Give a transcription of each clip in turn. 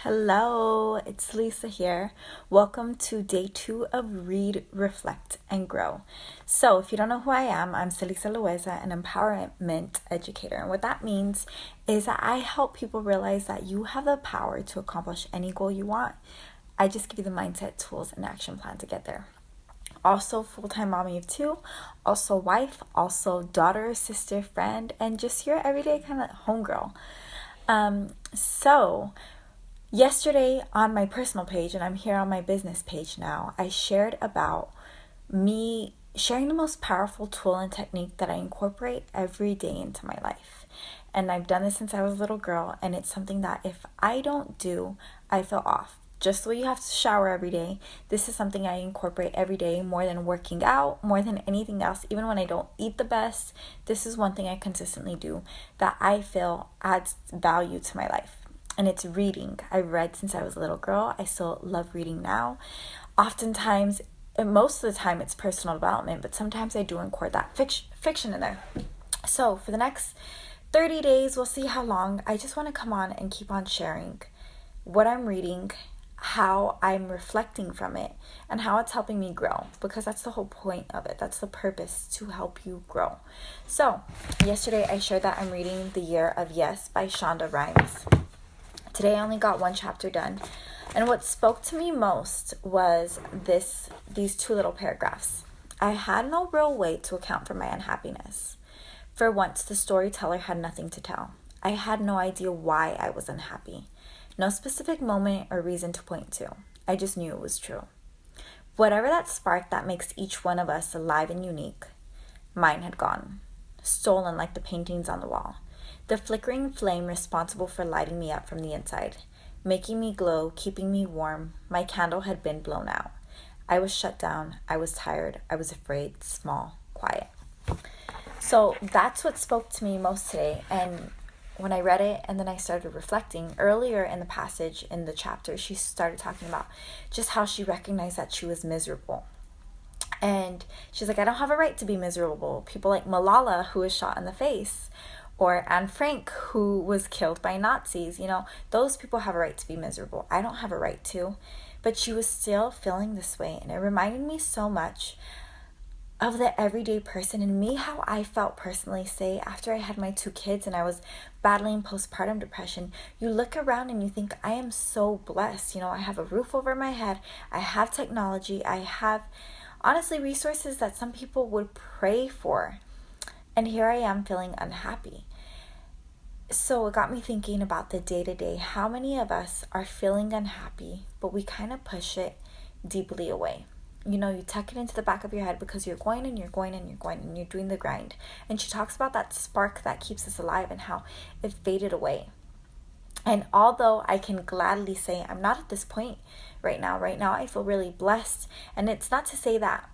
Hello, it's Lisa here. Welcome to day 2 of Read, Reflect, and Grow. So, if you don't know who I am, I'm Celisa Loaiza, an empowerment educator. And what that means is that I help people realize that you have the power to accomplish any goal you want. I just give you the mindset, tools, and action plan to get there. Also, full-time mommy of 2, also wife, also daughter, sister, friend, and just your everyday kind of homegirl. Yesterday on my personal page, and I'm here on my business page now, I shared about me sharing the most powerful tool and technique that I incorporate every day into my life. And I've done this since I was a little girl, and it's something that if I don't do, I feel off. Just the way you have to shower every day, this is something I incorporate every day more than working out, more than anything else. Even when I don't eat the best, this is one thing I consistently do that I feel adds value to my life. And it's reading. I've read since I was a little girl. I still love reading now. Oftentimes, and most of the time, it's personal development, but sometimes I do include that fiction in there. So for the next 30 days, we'll see how long. I just want to come on and keep on sharing what I'm reading, how I'm reflecting from it, and how it's helping me grow, because that's the whole point of it. That's the purpose, to help you grow. So yesterday I shared that I'm reading The Year of Yes by Shonda Rhimes. Today I only got one chapter done, and what spoke to me most was these 2 little paragraphs. I had no real way to account for my unhappiness. For once, the storyteller had nothing to tell. I had no idea why I was unhappy. No specific moment or reason to point to. I just knew it was true. Whatever that spark that makes each one of us alive and unique, mine had gone, stolen like the paintings on the wall. The flickering flame responsible for lighting me up from the inside, making me glow, keeping me warm. My candle had been blown out. I was shut down. I was tired. I was afraid, small, quiet. So that's what spoke to me most today. And when I read it and then I started reflecting, earlier in the passage, in the chapter, she started talking about just how she recognized that she was miserable. And she's like, I don't have a right to be miserable. People like Malala, who was shot in the face, or Anne Frank, who was killed by Nazis, those people have a right to be miserable. I don't have a right to. But she was still feeling this way. And it reminded me so much of the everyday person and me, how I felt personally, say, after I had my 2 kids and I was battling postpartum depression. You look around and you think, I am so blessed. I have a roof over my head. I have technology. I have, honestly, resources that some people would pray for. And here I am feeling unhappy. So it got me thinking about the day-to-day. How many of us are feeling unhappy, but we kind of push it deeply away? You tuck it into the back of your head because you're going and you're going and you're going and you're doing the grind. And she talks about that spark that keeps us alive and how it faded away. And although I can gladly say I'm not at this point right now I feel really blessed. And it's not to say that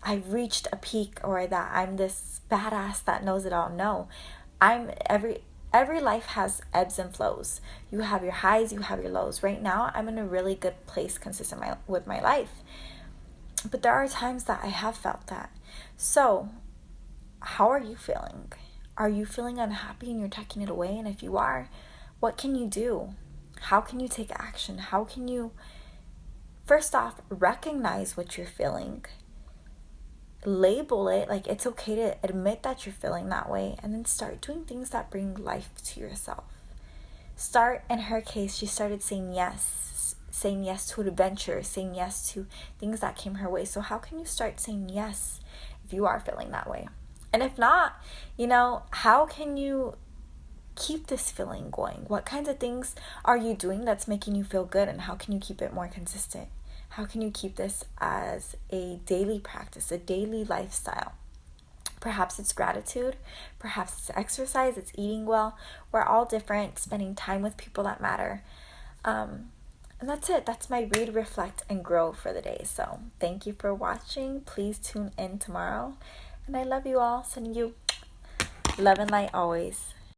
I've reached a peak or that I'm this badass that knows it all. No, every life has ebbs and flows. You have your highs, you have your lows. Right now, I'm in a really good place consistent with my life. But there are times that I have felt that. So, how are you feeling? Are you feeling unhappy and you're tucking it away? And if you are, what can you do? How can you take action? How can you, first off, recognize what you're feeling? Label it, like it's okay to admit that you're feeling that way, and then start doing things that bring life to yourself. In her case, she started saying yes to adventure, saying yes to things that came her way. So how can you start saying yes if you are feeling that way? And if not, how can you keep this feeling going? What kinds of things are you doing that's making you feel good, and how can you keep it more consistent? How can you keep this as a daily practice, a daily lifestyle? Perhaps it's gratitude, perhaps it's exercise, it's eating well. We're all different, spending time with people that matter. And that's it. That's my read, reflect, and grow for the day. So thank you for watching. Please tune in tomorrow. And I love you all. Sending you love and light always.